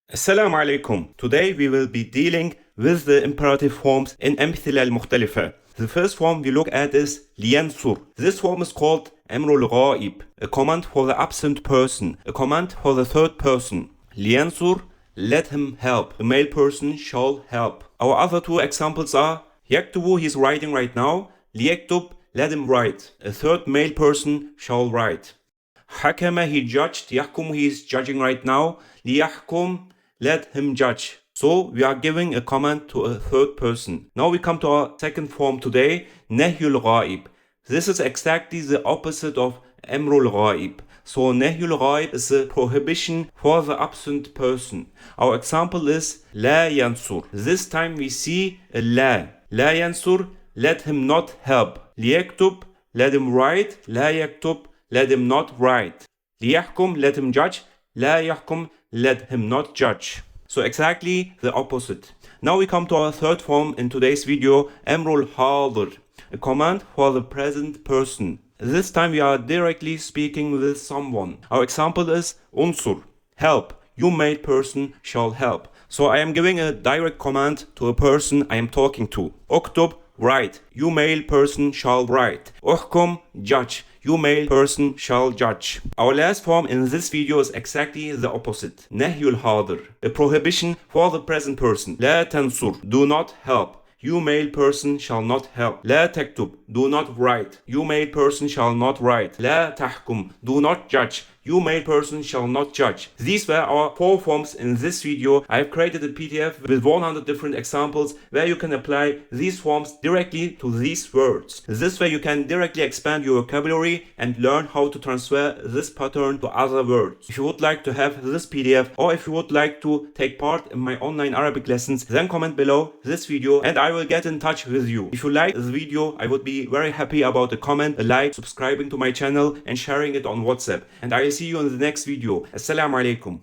Assalamu alaikum. Today we will be dealing with the imperative forms in أمثلة المختلفة. The first form we look at is Laienzur. This form is called Emrul Ra'ib, a command for the absent person, a command for the third person. Laienzur, let him help. The male person shall help. Our other two examples are Yaktubu, he's writing right now. Liyaktub, let him write. A third male person shall write. Hakama, he judged. Yahkum, he is judging right now. Liyahkum, let him judge. So we are giving a command to a third person. Now we come to our second form today, Nehyl Ra'ib. This is exactly the opposite of Emrul Ra'ib. So Nehyl Ra'ib is a prohibition for the absent person. Our example is Laienzur. This time we see a la. Laienzur, let him not help. Liyaktub, let him write. La yaktub, let him not write. Liyahkum, let him judge. La yahkum, let him not judge. So exactly the opposite. Now we come to our third form in today's video, Emrul Ra'ib, a command for the present person. This time we are directly speaking with someone. Our example is Unsur, help. You male person shall help. So I am giving a direct command to a person I am talking to. Uktub, write. You male person shall write. Uhkum, judge. You male person shall judge. Our last form in this video is exactly the opposite. Nehyul Ra'ib, a prohibition for the present person. La tansur, do not help. You male person shall not help. La taktub, do not write. You male person shall not write. La tahkum, do not judge. You male person shall not judge. These were our 4 forms in this video. I have created a PDF with 100 different examples where you can apply these forms directly to these words. This way you can directly expand your vocabulary and learn how to transfer this pattern to other words. If you would like to have this PDF or if you would like to take part in my online Arabic lessons, then comment below this video and I will get in touch with you. If you like this video, I would be very happy about a comment, a like, subscribing to my channel and sharing it on WhatsApp. And I will see you in the next video. Assalamu alaikum.